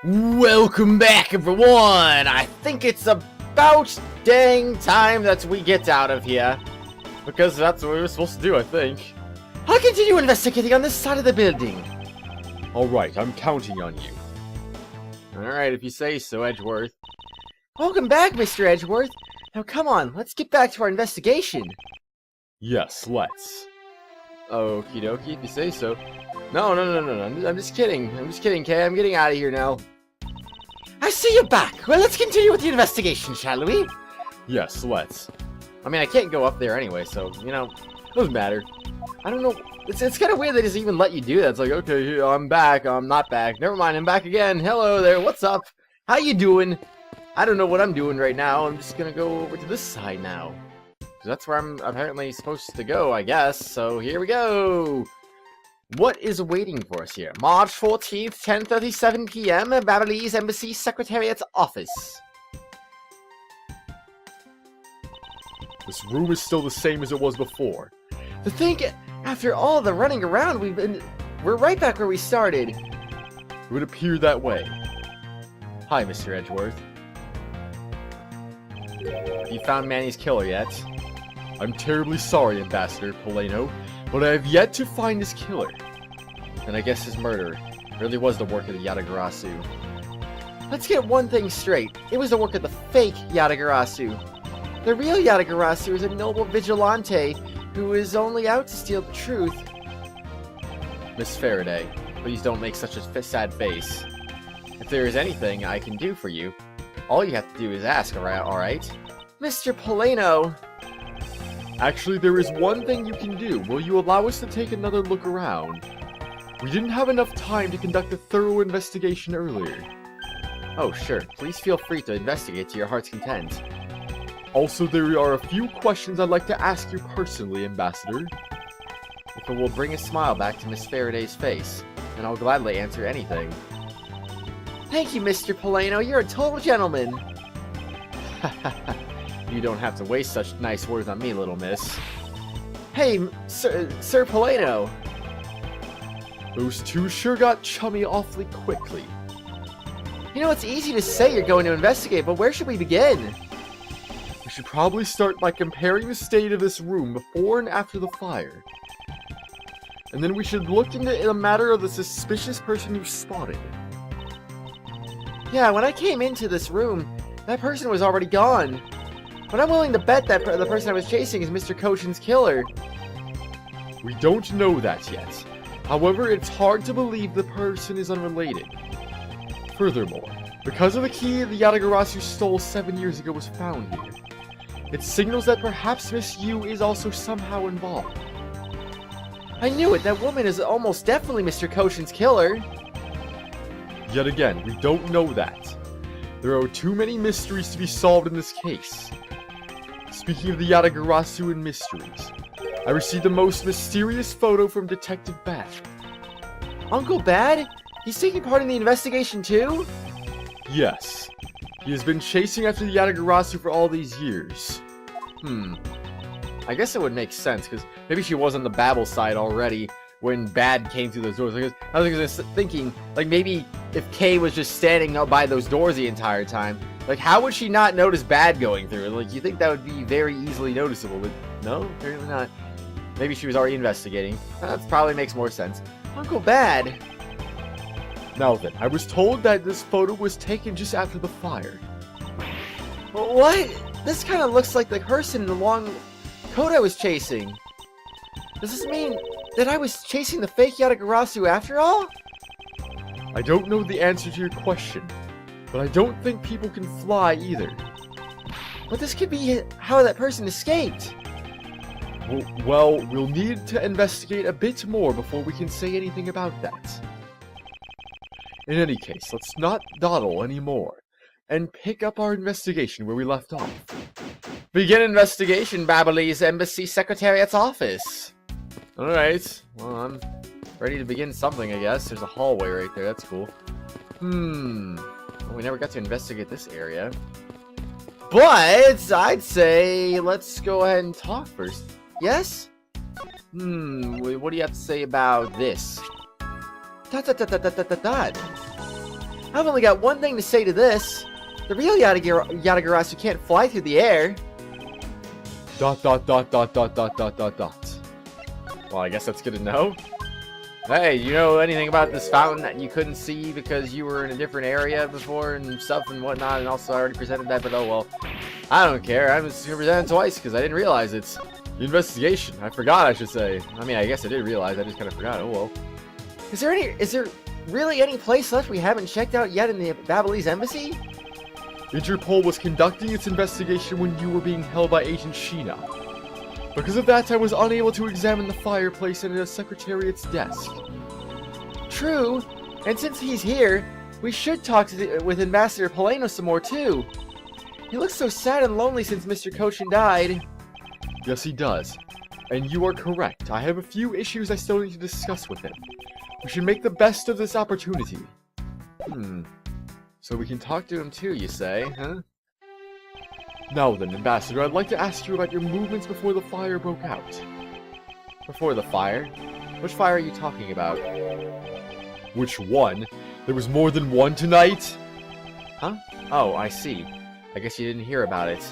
Welcome back, everyone! I think it's about dang time that we get out of here. Because that's what we were supposed to do, I think. I'll continue investigating on this side of the building. Alright, I'm counting on you. Alright, if you say so, Edgeworth. Welcome back, Mr. Edgeworth. Now come on, let's get back to our investigation. Yes, let's. Okie dokie, if you say so. No, I'm just kidding. I'm just kidding, Kay. I'm getting out of here now. I see you're back. Well, let's continue with the investigation, shall we? Yes, let's. I mean, I can't go up there anyway, so, you know, it doesn't matter. I don't know. It's kind of weird they just even let you do that. It's like, okay, I'm back. I'm not back. Never mind, I'm back again. Hello there. What's up? How you doing? I don't know what I'm doing right now. I'm just going to go over to this side now. That's where I'm apparently supposed to go, I guess. So here we go. What is waiting for us here? March 14th, 10:37 p.m. Babylonie's Embassy Secretariat's office. This room is still the same as it was before. To think, after all the running around, we're right back where we started. It would appear that way. Hi, Mr. Edgeworth. You found Manny's killer yet? I'm terribly sorry, Ambassador Poleno, but I have yet to find his killer. And I guess his murder really was the work of the Yatagarasu. Let's get one thing straight. It was the work of the fake Yatagarasu. The real Yatagarasu is a noble vigilante who is only out to steal the truth. Miss Faraday, please don't make such a sad face. If there is anything I can do for you, all you have to do is ask, alright? Mr. Poleno! Actually, there is one thing you can do. Will you allow us to take another look around? We didn't have enough time to conduct a thorough investigation earlier. Oh, sure. Please feel free to investigate to your heart's content. Also, there are a few questions I'd like to ask you personally, Ambassador. If it will bring a smile back to Miss Faraday's face, then I'll gladly answer anything. Thank you, Mr. Poleno. You're a total gentleman. You don't have to waste such nice words on me, little miss. Hey, Sir Poleno. Those two sure got chummy awfully quickly. You know, it's easy to say you're going to investigate, but where should we begin? We should probably start by comparing the state of this room before and after the fire. And then we should look into the matter of the suspicious person you spotted. Yeah, when I came into this room, that person was already gone. But I'm willing to bet that the person I was chasing is Mr. Coachen's killer. We don't know that yet. However, it's hard to believe the person is unrelated. Furthermore, because of the key the Yatagarasu stole 7 years ago was found here, it signals that perhaps Miss Yu is also somehow involved. I knew it! That woman is almost definitely Mr. Coachen's killer! Yet again, we don't know that. There are too many mysteries to be solved in this case. Speaking of the Yatagarasu and mysteries, I received the most mysterious photo from Detective Bad. Uncle Bad? He's taking part in the investigation too? Yes. He has been chasing after the Yatagarasu for all these years. I guess it would make sense, because maybe she was on the Babel side already when Bad came through those doors. I was thinking, like, maybe if Kay was just standing up by those doors the entire time, like, how would she not notice Bad going through? Like, you think that would be very easily noticeable, but no, apparently not. Maybe she was already investigating. That probably makes more sense. Uncle Bad! Now then, I was told that this photo was taken just after the fire. What? This kind of looks like the person in the long coat I was chasing. Does this mean that I was chasing the fake Yatagarasu after all? I don't know the answer to your question, but I don't think people can fly either. But this could be how that person escaped. Well, we'll need to investigate a bit more before we can say anything about that. In any case, let's not dawdle anymore, and pick up our investigation where we left off. Begin investigation, Babylonie's Embassy Secretariat's office. Alright, well, I'm ready to begin something, I guess. There's a hallway right there, that's cool. Well, we never got to investigate this area. But, I'd say, let's go ahead and talk first. Yes? What do you have to say about this? I've only got one thing to say to this. The real Yatagarasu can't fly through the air. ... Well, I guess that's good to know. Hey, you know anything about this fountain that you couldn't see because you were in a different area before and stuff and whatnot, and also I already presented that, but oh well. I don't care. I'm just gonna present it twice because I didn't realize it's The investigation. I forgot, I should say. I mean, I guess I did realize. I just kind of forgot. Oh well. Is there really any place left we haven't checked out yet in the Babalese embassy? Interpol was conducting its investigation when you were being held by Agent Sheena. Because of that, I was unable to examine the fireplace and the Secretariat's desk. True, and since he's here, we should talk with Ambassador Poleno some more too. He looks so sad and lonely since Mr. Coachen died. Yes, he does. And you are correct. I have a few issues I still need to discuss with him. We should make the best of this opportunity. So we can talk to him too, you say, huh? Now then, Ambassador, I'd like to ask you about your movements before the fire broke out. Before the fire? Which fire are you talking about? Which one? There was more than one tonight? Huh? Oh, I see. I guess you didn't hear about it.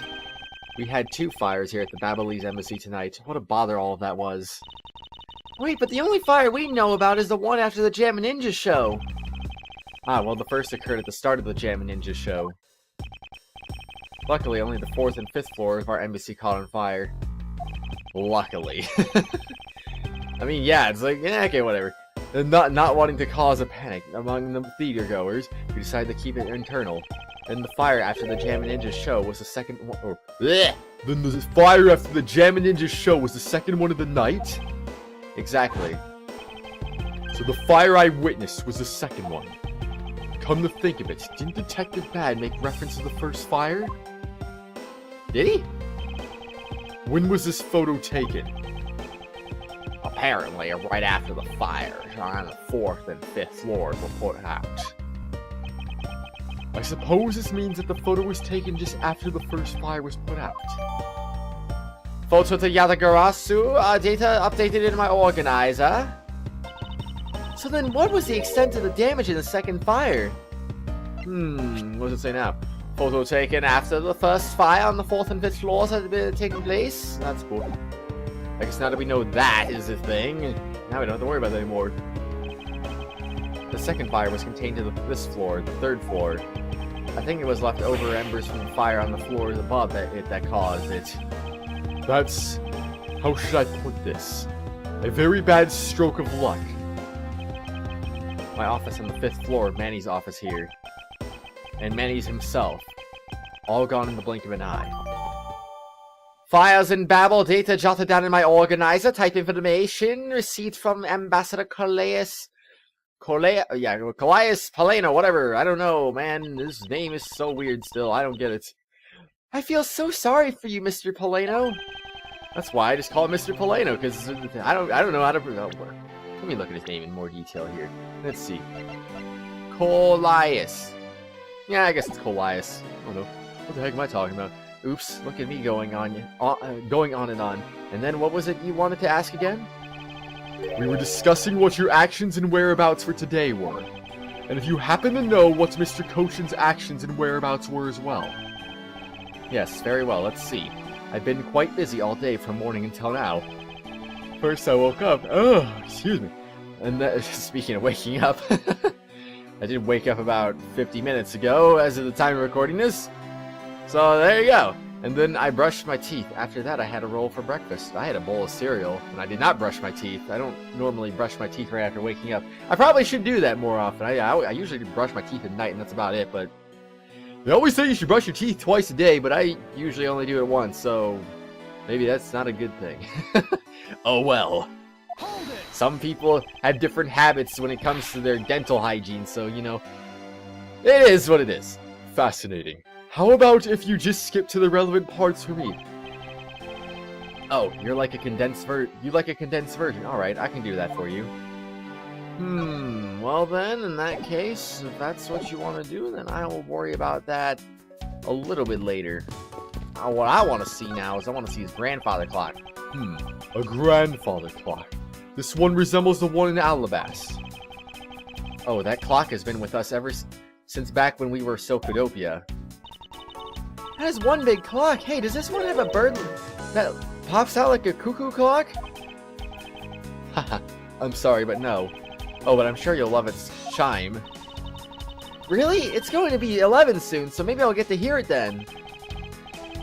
We had 2 fires here at the Babalese embassy tonight. What a bother all of that was. Wait, but the only fire we know about is the one after the Jam and Ninja show. Ah, well, the first occurred at the start of the Jam and Ninja show. Luckily, only the 4th and 5th floor of our embassy caught on fire. Luckily. I mean, yeah, it's like, yeah, okay, whatever. And not wanting to cause a panic among the theater goers, we decided to keep it internal. And the fire after the Jam and Ninja show was the second one. Oh, bleh! Then the fire after the Jam and Ninja show was the second one of the night? Exactly. So the fire I witnessed was the second one. Come to think of it, didn't Detective Bad make reference to the first fire? Did he? When was this photo taken? Apparently, right after the fire, on the 4th and 5th floors were put out. I suppose this means that the photo was taken just after the first fire was put out. Photo to Yatagarasu, data updated in my organizer. So then what was the extent of the damage in the second fire? What does it say now? Photo taken after the first fire on the 4th and 5th floors had been taken place? That's cool. I guess now that we know that is a thing, now we don't have to worry about that anymore. The second fire was contained to this floor, the 3rd floor. I think it was leftover embers from the fire on the floors above that caused it. That's... how should I put this? A very bad stroke of luck. My office on the 5th floor, Manny's office here. And Manny's himself. All gone in the blink of an eye. Files in Babel, data jotted down in my organizer, type information, received from Ambassador Calais Poleno, whatever, I don't know, man, this name is so weird still, I don't get it. I feel so sorry for you, Mr. Poleno. That's why I just call him Mr. Poleno, because I don't know how to pronounce it. Let me look at his name in more detail here. Let's see. Colias. Yeah, I guess it's Colias. I don't know. What the heck am I talking about? Oops, look at me going on and on. And then what was it you wanted to ask again? We were discussing what your actions and whereabouts for today were. And if you happen to know what Mr. Coachen's actions and whereabouts were as well. Yes, very well, let's see. I've been quite busy all day from morning until now. First I woke up. Oh, excuse me. And speaking of waking up, I did wake up about 50 minutes ago as of the time of recording this. So there you go. And then I brushed my teeth. After that, I had a roll for breakfast. I had a bowl of cereal, and I did not brush my teeth. I don't normally brush my teeth right after waking up. I probably should do that more often. I usually brush my teeth at night, and that's about it, but... They always say you should brush your teeth twice a day, but I usually only do it once, so... maybe that's not a good thing. Oh well. Some people have different habits when it comes to their dental hygiene, so, you know... it is what it is. Fascinating. How about if you just skip to the relevant parts for me? Oh, you're like a condensed you like a condensed version. Alright, I can do that for you. Well then, in that case, if that's what you want to do, then I will worry about that a little bit later. What I want to see now is I want to see his grandfather clock. A grandfather clock. This one resembles the one in Alabas. Oh, that clock has been with us ever since back when we were Sokudopia. That is one big clock. Hey, does this one have a bird that pops out like a cuckoo clock? Haha, I'm sorry, but no. Oh, but I'm sure you'll love its chime. Really? It's going to be 11 soon, so maybe I'll get to hear it then.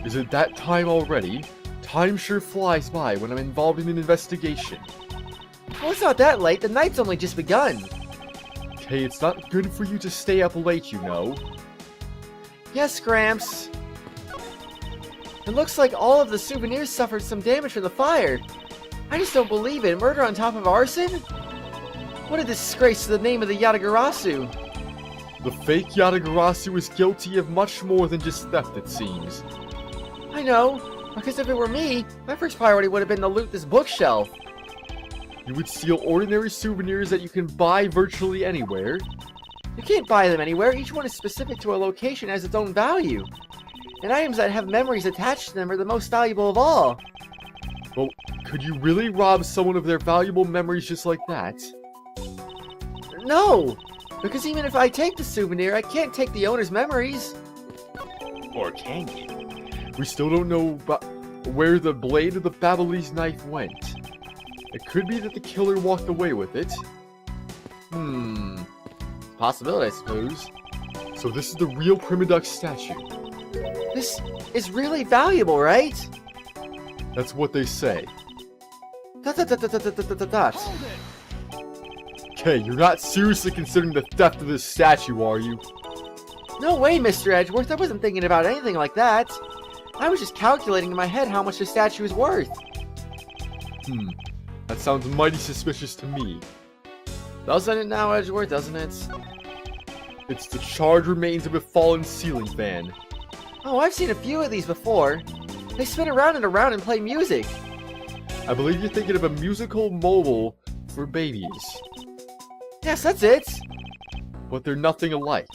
Is it that time already? Time sure flies by when I'm involved in an investigation. Well, it's not that late. The night's only just begun. Okay, it's not good for you to stay up late, you know. Yes, Gramps. It looks like all of the souvenirs suffered some damage from the fire. I just don't believe it. Murder on top of arson? What a disgrace to the name of the Yatagarasu. The fake Yatagarasu is guilty of much more than just theft, it seems. I know, because if it were me, my first priority would have been to loot this bookshelf. You would steal ordinary souvenirs that you can buy virtually anywhere. You can't buy them anywhere. Each one is specific to a location and has its own value. And items that have memories attached to them are the most valuable of all. Well, could you really rob someone of their valuable memories just like that? No! Because even if I take the souvenir, I can't take the owner's memories. Or can you? We still don't know where the blade of the Babyliss knife went. It could be that the killer walked away with it. Possibility, I suppose. So this is the real Prima Duck statue. This is really valuable, right? That's what they say. Okay, you're not seriously considering the theft of this statue, are you? No way, Mr. Edgeworth. I wasn't thinking about anything like that. I was just calculating in my head how much the statue is worth. That sounds mighty suspicious to me. Doesn't it now, Edgeworth? Doesn't it? It's the charred remains of a fallen ceiling fan. Oh, I've seen a few of these before. They spin around and around and play music. I believe you're thinking of a musical mobile for babies. Yes, that's it. But they're nothing alike.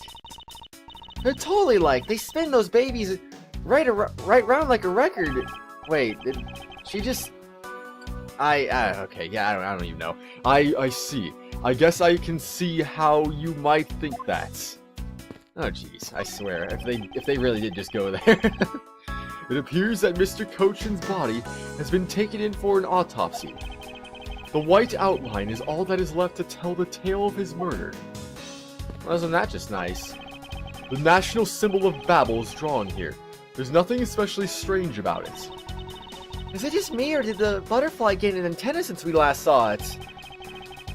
They're totally like. They spin those babies right round like a record. Wait, did she just... okay, yeah, I don't even know. I see. I guess I can see how you might think that. Oh jeez, I swear, if they really did just go there. It appears that Mr. Coachen's body has been taken in for an autopsy. The white outline is all that is left to tell the tale of his murder. Wasn't that just nice? The national symbol of Babel is drawn here. There's nothing especially strange about it. Is it just me, or did the butterfly gain an antenna since we last saw it?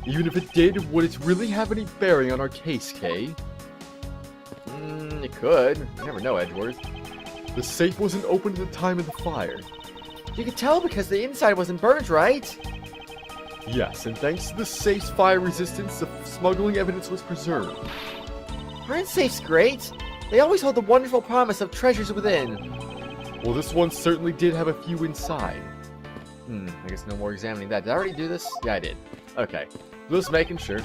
Even if it did, would it really have any bearing on our case, Kay? It could. You never know, Edgeworth. The safe wasn't opened at the time of the fire. You could tell because the inside wasn't burned, right? Yes, and thanks to the safe's fire resistance, the smuggling evidence was preserved. Aren't safes great? They always hold the wonderful promise of treasures within. Well, this one certainly did have a few inside. I guess no more examining that. Did I already do this? Yeah, I did. Okay. Just making sure.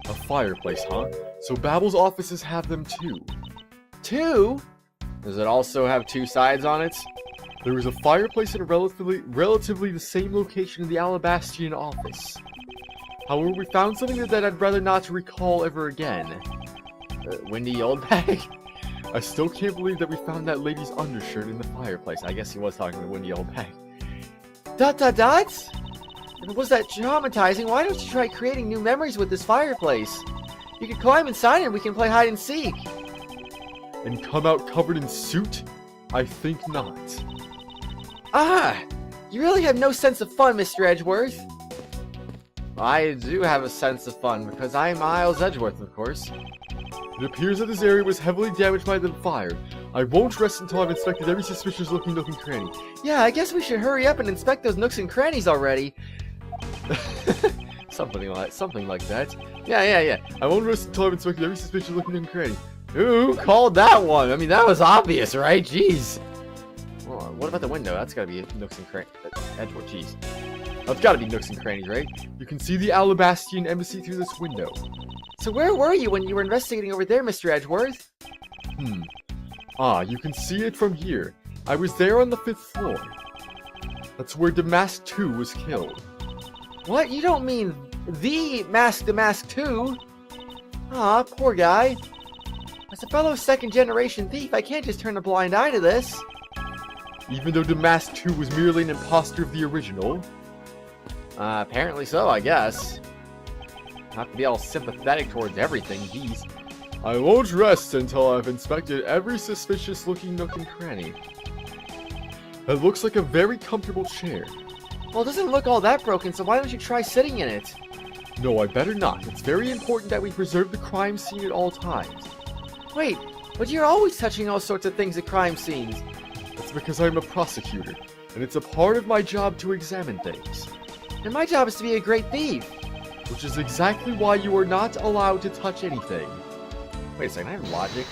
A fireplace, huh? So Babel's offices have them too. Two? Does it also have two sides on it? There is a fireplace in a relatively the same location in the Alabastian office. However, we found something that I'd rather not recall ever again. Windy old bag? I still can't believe that we found that lady's undershirt in the fireplace. I guess he was talking to the windy old bag. Dots? If it was that traumatizing, why don't you try creating new memories with this fireplace? You could climb inside and we can play hide and seek. And come out covered in soot? I think not. You really have no sense of fun, Mr. Edgeworth. I do have a sense of fun, because I'm Miles Edgeworth, of course. It appears that this area was heavily damaged by the fire. I won't rest until I've inspected every suspicious-looking nook and cranny. Yeah, I guess we should hurry up and inspect those nooks and crannies already. something like that. Yeah. I won't rest until I've inspected every suspicious-looking nook and cranny. Who called that one? I mean, that was obvious, right? Jeez. Well, what about the window? That's gotta be nooks and crannies. Edgeworth, jeez. That's gotta be nooks and crannies, right? You can see the Alabastian embassy through this window. So where were you when you were investigating over there, Mr. Edgeworth? You can see it from here. I was there on the 5th floor. That's where Damask 2 was killed. What? You don't mean the Mask 2? Aw, poor guy. As a fellow second-generation thief, I can't just turn a blind eye to this. Even though the Mask 2 was merely an imposter of the original? Apparently so, I guess. Not to be all sympathetic towards everything, geez. I won't rest until I've inspected every suspicious-looking nook and cranny. It looks like a very comfortable chair. Well, it doesn't look all that broken, so why don't you try sitting in it? No, I better not. It's very important that we preserve the crime scene at all times. Wait, but you're always touching all sorts of things at crime scenes. That's because I'm a prosecutor, and it's a part of my job to examine things. And my job is to be a great thief. Which is exactly why you are not allowed to touch anything. Wait a second, I have logic.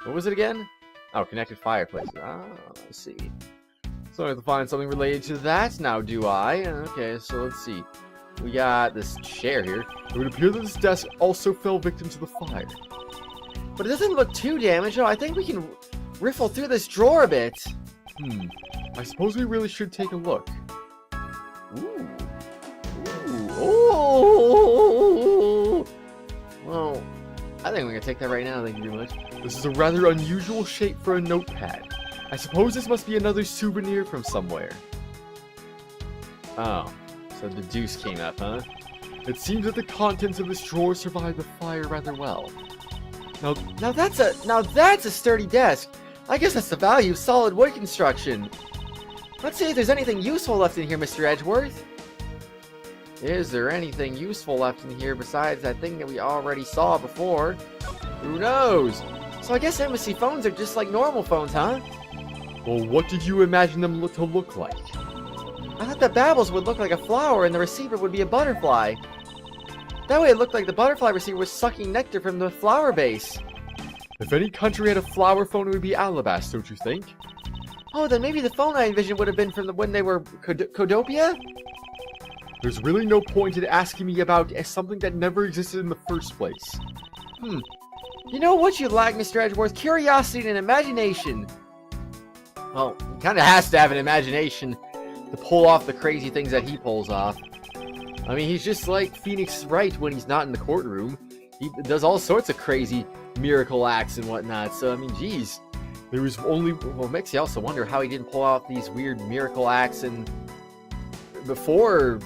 What was it again? Oh, connected fireplace. Ah, I see. So I have to find something related to that now, do I? Okay, so let's see. We got this chair here. It would appear that this desk also fell victim to the fire. But it doesn't look too damaged. Oh, I think we can riffle through this drawer a bit. I suppose we really should take a look. Ooh. Ooh. Well, I think we're gonna take that right now, thank you very much. This is a rather unusual shape for a notepad. I suppose this must be another souvenir from somewhere. Oh, so the deuce came up, huh? It seems that the contents of this drawer survived the fire rather well. Now that's a sturdy desk. I guess that's the value of solid wood construction. Let's see if there's anything useful left in here, Mr. Edgeworth. Is there anything useful left in here besides that thing that we already saw before? Who knows? So I guess embassy phones are just like normal phones, huh? Well, what did you imagine them to look like? I thought the babbles would look like a flower and the receiver would be a butterfly. That way it looked like the butterfly receiver was sucking nectar from the flower base. If any country had a flower phone, it would be Alabast, don't you think? Oh, then maybe the phone I envisioned would have been from when they were Codopia? There's really no point in asking me about something that never existed in the first place. You know what you lack, Mr. Edgeworth? Curiosity and imagination. Well, he kind of has to have an imagination to pull off the crazy things that he pulls off. I mean, he's just like Phoenix Wright when he's not in the courtroom. He does all sorts of crazy miracle acts and whatnot. So, I mean, geez. There was only... Well, it makes you also wonder how he didn't pull out these weird miracle acts and... before...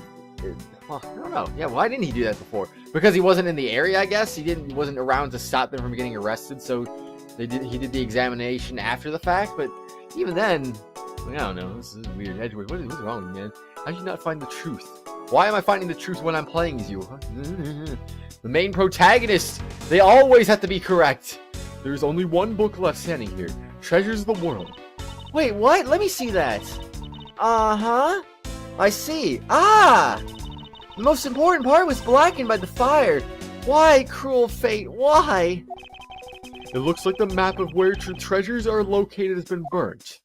Well, I don't know. Yeah, why didn't he do that before? Because he wasn't in the area, I guess? He wasn't around to stop them from getting arrested, so he did the examination after the fact, but even then... I don't know. This is weird. Edgeworth, what's wrong with you, man? How did you not find the truth? Why am I finding the truth when I'm playing as you? Huh? The main protagonist! They always have to be correct! There's only one book left standing here. Treasures of the World. Wait, what? Let me see that. Uh-huh. I see. Ah! The most important part was blackened by the fire. Why, cruel fate? Why? It looks like the map of where treasures are located has been burnt.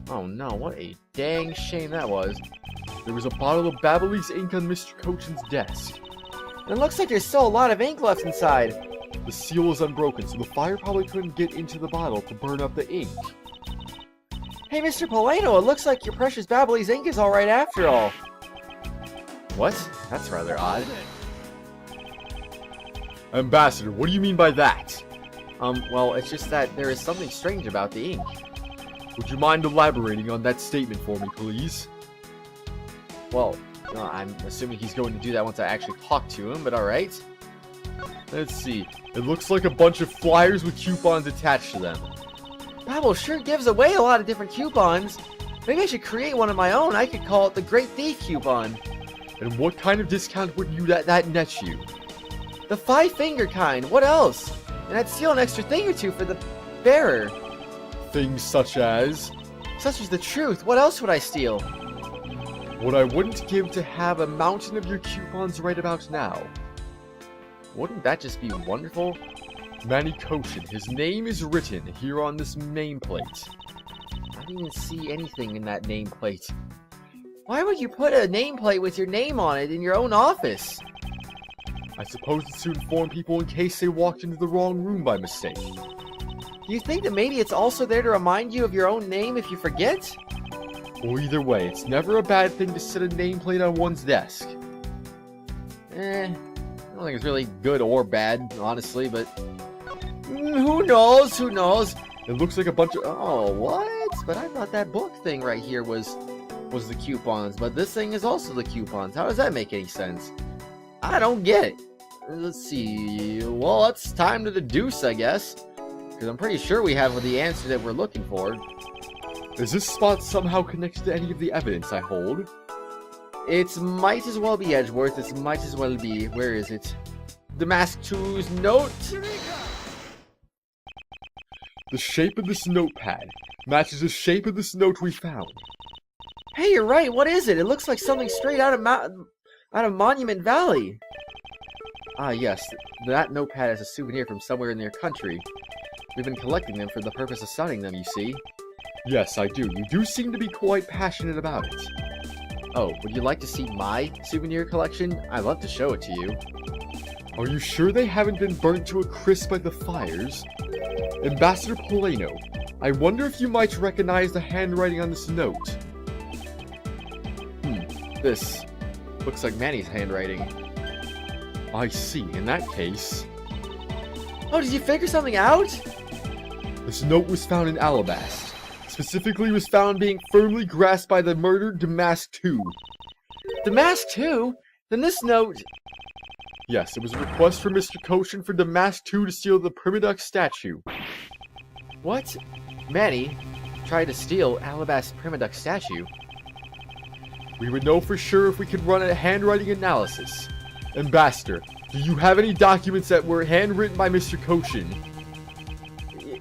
Oh no, what a dang shame that was. There was a bottle of Babyliss ink on Mr. Coachen's desk. It looks like there's still a lot of ink left inside. The seal is unbroken, so the fire probably couldn't get into the bottle to burn up the ink. Hey, Mr. Polano, it looks like your precious Babyliss ink is alright after all. What? That's rather odd. Ambassador, what do you mean by that? Well, it's just that there is something strange about the ink. Would you mind elaborating on that statement for me, please? Well, I'm assuming he's going to do that once I actually talk to him, but alright. Let's see. It looks like a bunch of flyers with coupons attached to them. Babble sure gives away a lot of different coupons. Maybe I should create one of my own. I could call it the Great Thief coupon. And what kind of discount would that net you? The 5-finger kind. What else? And I'd steal an extra thing or two for the bearer. Things such as... Such as the truth. What else would I steal? What I wouldn't give to have a mountain of your coupons right about now. Wouldn't that just be wonderful? Manny Coachen. His name is written here on this nameplate. I didn't even see anything in that nameplate. Why would you put a nameplate with your name on it in your own office? I suppose it's to inform people in case they walked into the wrong room by mistake. Do you think that maybe it's also there to remind you of your own name if you forget? Well, either way, it's never a bad thing to set a nameplate on one's desk. I don't think it's really good or bad, honestly, but who knows? Who knows? It looks like a bunch of... Oh, what? But I thought that book thing right here was the coupons, but this thing is also the coupons. How does that make any sense? I don't get it. Let's see. Well, it's time to deduce, I guess. Because I'm pretty sure we have the answer that we're looking for. Is this spot somehow connected to any of the evidence I hold? It might as well be Edgeworth. It might as well be... Where is it? The Mask 2's note? The shape of this notepad matches the shape of this note we found. Hey, you're right. What is it? It looks like something straight out of Monument Valley. Ah, yes. That notepad is a souvenir from somewhere in their country. We've been collecting them for the purpose of studying them, you see. Yes, I do. You do seem to be quite passionate about it. Oh, would you like to see my souvenir collection? I'd love to show it to you. Are you sure they haven't been burnt to a crisp by the fires? Ambassador Poleno, I wonder if you might recognize the handwriting on this note. This looks like Manny's handwriting. I see. In that case... Oh, did you figure something out? This note was found in Alabast. Specifically was found being firmly grasped by the murdered Damask 2. Damask 2? Then this note... Yes, it was a request from Mr. Coachen for Damask 2 to steal the Primaduck statue. What? Manny tried to steal Alabast's Primaduck statue? We would know for sure if we could run a handwriting analysis. Ambassador, do you have any documents that were handwritten by Mr. Coachen?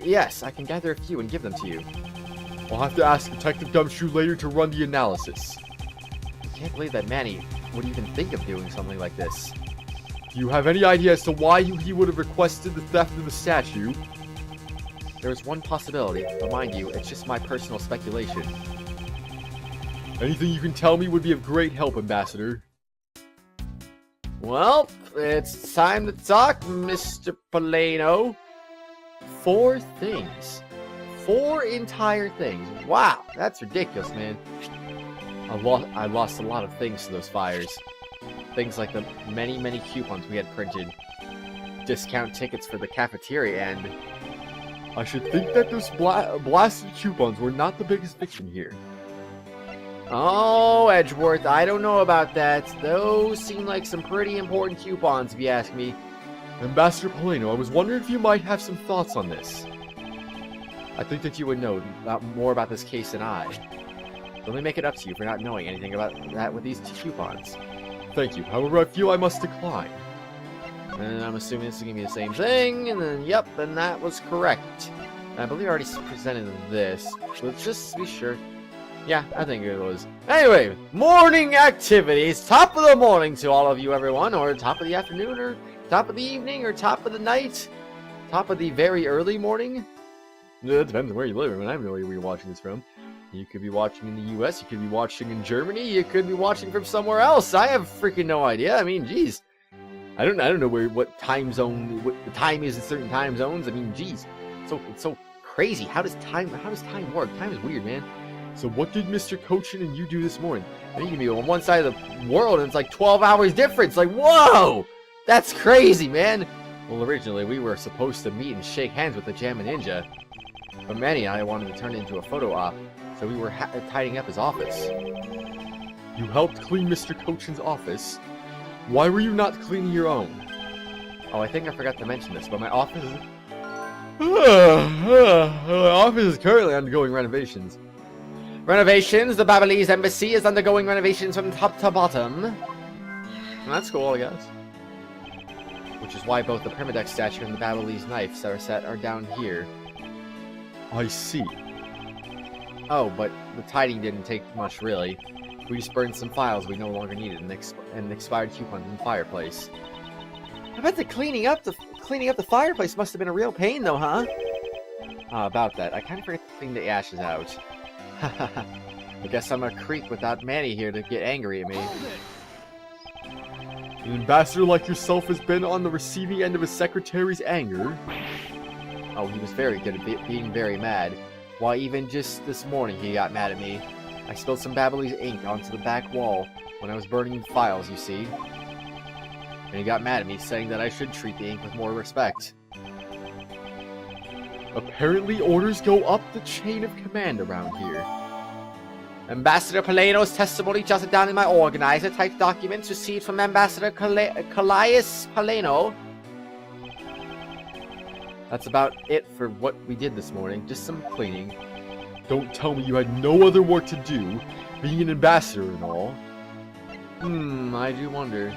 Yes, I can gather a few and give them to you. I'll have to ask Detective Gumshoe later to run the analysis. I can't believe that Manny would even think of doing something like this. Do you have any idea as to why he would have requested the theft of the statue? There is one possibility, but mind you, it's just my personal speculation. Anything you can tell me would be of great help, Ambassador. Well, it's time to talk, Mr. Poleno. 4 things. 4 entire things. Wow, that's ridiculous, man. I lost a lot of things to those fires. Things like the many, many coupons we had printed. Discount tickets for the cafeteria, and... I should think that those blasted coupons were not the biggest victim here. Oh, Edgeworth, I don't know about that. Those seem like some pretty important coupons, if you ask me. Ambassador Poleno, I was wondering if you might have some thoughts on this. I think that you would know more about this case than I. Let me make it up to you for not knowing anything about that with these coupons. Thank you. However, I feel I must decline. And I'm assuming this is going to be the same thing, and then, yep, then that was correct. I believe I already presented this. Let's just be sure. Yeah, I think it was. Anyway, morning activities. Top of the morning to all of you, everyone. Or top of the afternoon, or top of the evening, or top of the night. Top of the very early morning. It depends on where you live. I mean, I have no idea where you're watching this from. You could be watching in the US, you could be watching in Germany, you could be watching from somewhere else. I have freaking no idea. I mean, geez. I don't know what time zone, what the time is in certain time zones. I mean, geez. It's so crazy. How does time work? Time is weird, man. So what did Mr. Coachen and you do this morning? I mean, you can be on one side of the world and it's like 12 hours difference. Like, whoa! That's crazy, man. Well, originally we were supposed to meet and shake hands with the Jamma Ninja. But Manny and I wanted to turn it into a photo op. So we were tidying up his office. You helped clean Mr. Coachen's office. Why were you not cleaning your own? Oh, I think I forgot to mention this, but my office is... My office is currently undergoing renovations. Renovations? The Babalese embassy is undergoing renovations from top to bottom. Well, that's cool, I guess. Which is why both the Primaduck statue and the Babalese knife are down here. I see. Oh, but the tidying didn't take much, really. We just burned some files we no longer needed and expired coupons in the fireplace. I bet the cleaning up the fireplace must have been a real pain, though, huh? About that, I kind of forgot to clean the ashes out. I guess I'm a creep without Manny here to get angry at me. An ambassador like yourself has been on the receiving end of his secretary's anger. Oh, he was very good at being very mad. Why, even just this morning he got mad at me. I spilled some Babalese ink onto the back wall when I was burning files, you see. And he got mad at me, saying that I should treat the ink with more respect. Apparently orders go up the chain of command around here. Ambassador Paleno's testimony jotted down in my organizer typed documents received from Ambassador Callias Paleno. That's about it for what we did this morning. Just some cleaning. Don't tell me you had no other work to do, being an ambassador and all. I do wonder.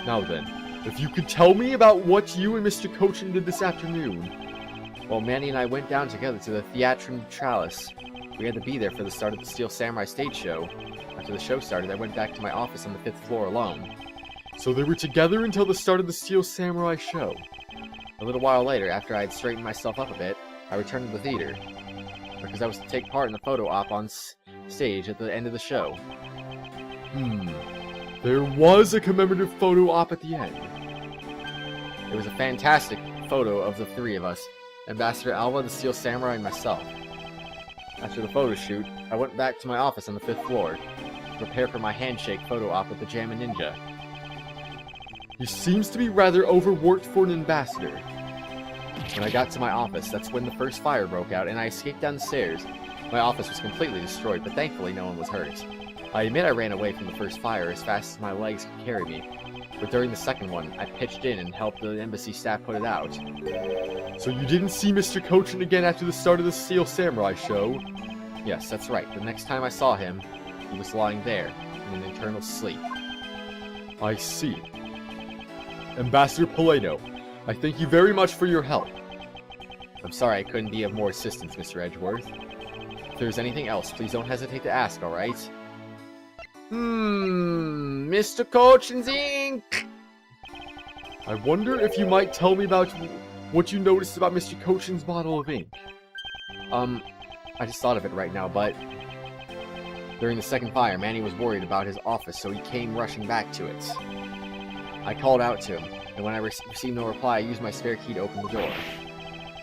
Now then, if you could tell me about what you and Mr. Coachen did this afternoon. Well, Manny and I went down together to the Tribulations. We had to be there for the start of the Steel Samurai stage show. After the show started, I went back to my office on the 5th floor alone. So they were together until the start of the Steel Samurai show. A little while later, after I had straightened myself up a bit, I returned to the theater. Because I was to take part in the photo op on stage at the end of the show. There was a commemorative photo op at the end. It was a fantastic photo of the three of us, Ambassador Alva, the Steel Samurai, and myself. After the photo shoot, I went back to my office on the 5th floor to prepare for my handshake photo op with the Jamma Ninja. He seems to be rather overworked for an ambassador. When I got to my office, that's when the first fire broke out, and I escaped down the stairs. My office was completely destroyed, but thankfully no one was hurt. I admit I ran away from the first fire as fast as my legs could carry me, but during the second one, I pitched in and helped the embassy staff put it out. So you didn't see Mr. Coachen again after the start of the Steel Samurai show? Yes, that's right. The next time I saw him, he was lying there, in an eternal sleep. I see. Ambassador Paleno, I thank you very much for your help. I'm sorry I couldn't be of more assistance, Mr. Edgeworth. If there's anything else, please don't hesitate to ask, alright? Mr. Coachen's ink! I wonder if you might tell me about what you noticed about Mr. Coachen's bottle of ink. I just thought of it right now, but during the second fire, Manny was worried about his office, so he came rushing back to it. I called out to him, and when I received no reply, I used my spare key to open the door.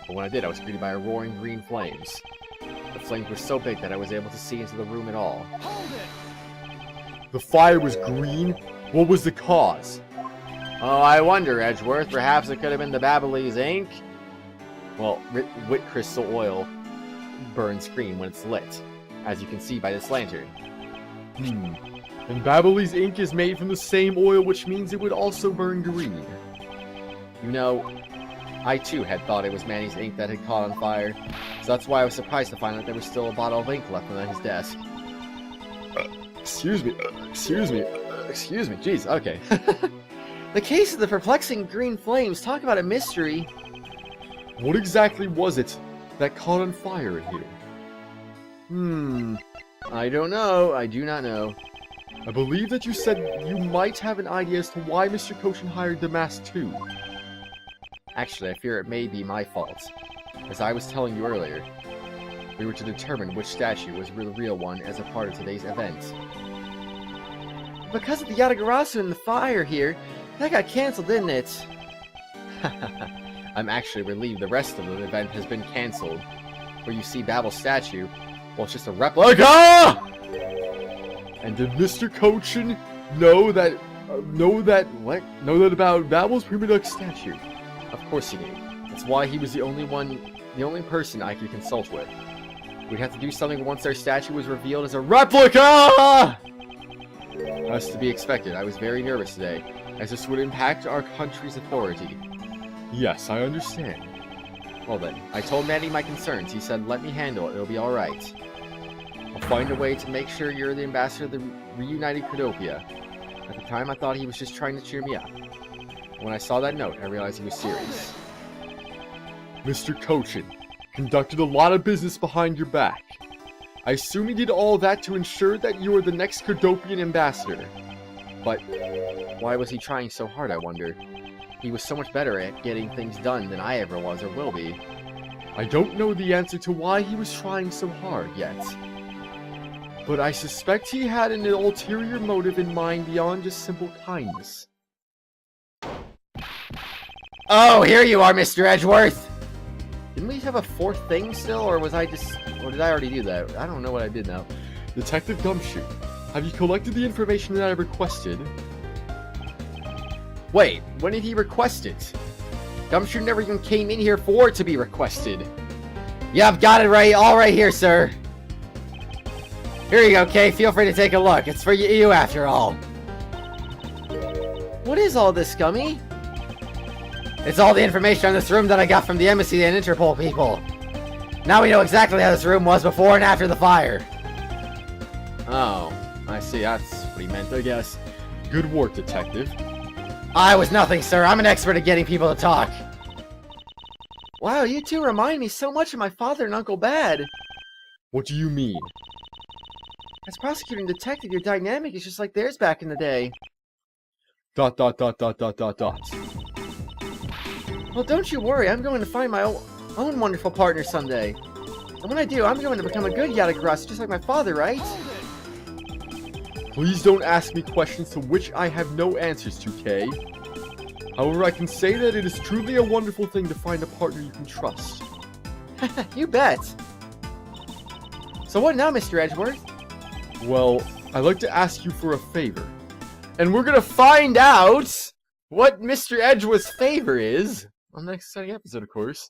But when I did, I was greeted by a roaring green flames. The flames were so big that I was able to see into the room at all. Hold it! The fire was green? What was the cause? Oh, I wonder, Edgeworth. Perhaps it could have been the Babyliss ink? Well, wit crystal oil burns green when it's lit, as you can see by this lantern. And Babyliss ink is made from the same oil, which means it would also burn green. You know, I too had thought it was Manny's ink that had caught on fire, so that's why I was surprised to find out there was still a bottle of ink left on his desk. Excuse me, jeez, okay. The case of the perplexing green flames, talk about a mystery. What exactly was it that caught on fire in here? I don't know, I do not know. I believe that you said you might have an idea as to why Mr. Coachen hired Damask too. Actually, I fear it may be my fault. As I was telling you earlier, we were to determine which statue was the real one as a part of today's event. Because of the Yatagarasu and the fire here, that got cancelled, didn't it? I'm actually relieved the rest of the event has been cancelled. Where you see Babel's statue, well, it's just a replica! And did Mr. Coachen know that about Babel's prima duck statue? Of course he knew. That's why he was the only person I could consult with. We'd have to do something once our statue was revealed as a replica! As to be expected, I was very nervous today, as this would impact our country's authority. Yes, I understand. Well then, I told Manny my concerns. He said, let me handle it, it'll be alright. I'll find a way to make sure you're the ambassador of the reunited Credopia. At the time, I thought he was just trying to cheer me up. When I saw that note, I realized he was serious. Mr. Coachen conducted a lot of business behind your back. I assume he did all that to ensure that you are the next Credopian ambassador. But why was he trying so hard, I wonder? He was so much better at getting things done than I ever was or will be. I don't know the answer to why he was trying so hard yet. But I suspect he had an ulterior motive in mind beyond just simple kindness. Oh, here you are, Mr. Edgeworth! Didn't we have a fourth thing still, or did I already do that? I don't know what I did now. Detective Gumshoe, have you collected the information that I requested? Wait, when did he request it? Gumshoe never even came in here for it to be requested. Yep, got it right. All right here, sir. Here you go, Kay. Feel free to take a look. It's for you after all. What is all this, Scummy? It's all the information on this room that I got from the embassy and Interpol people. Now we know exactly how this room was before and after the fire. Oh, I see. That's what he meant, I guess. Good work, Detective. I was nothing, sir. I'm an expert at getting people to talk. Wow, you two remind me so much of my father and Uncle Bad. What do you mean? As prosecutor and detective, your dynamic is just like theirs back in the day. ... Dot. Well, don't you worry. I'm going to find my own wonderful partner someday. And when I do, I'm going to become a good Yatagarasu just like my father, right? Please don't ask me questions to which I have no answers to, Kay. However, I can say that it is truly a wonderful thing to find a partner you can trust. You bet. So what now, Mr. Edgeworth? Well, I'd like to ask you for a favor. And we're gonna find out what Mr. Edgeworth's favor is on the next exciting episode, of course.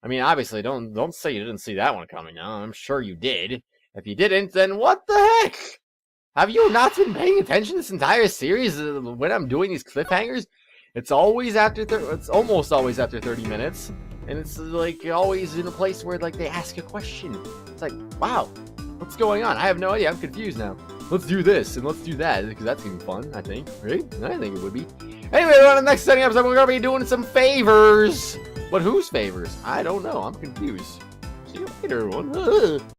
I mean, obviously, don't say you didn't see that one coming now. I'm sure you did. If you didn't, then what the heck? Have you not been paying attention this entire series when I'm doing these cliffhangers? It's always after it's almost always after 30 minutes, and it's like always in a place where like they ask a question. It's like, wow, what's going on? I have no idea. I'm confused now. Let's do this and let's do that because that's gonna be fun. I think, right? I think it would be. Anyway, on the next exciting episode, we're gonna be doing some favors. But whose favors? I don't know. I'm confused. See you later, everyone.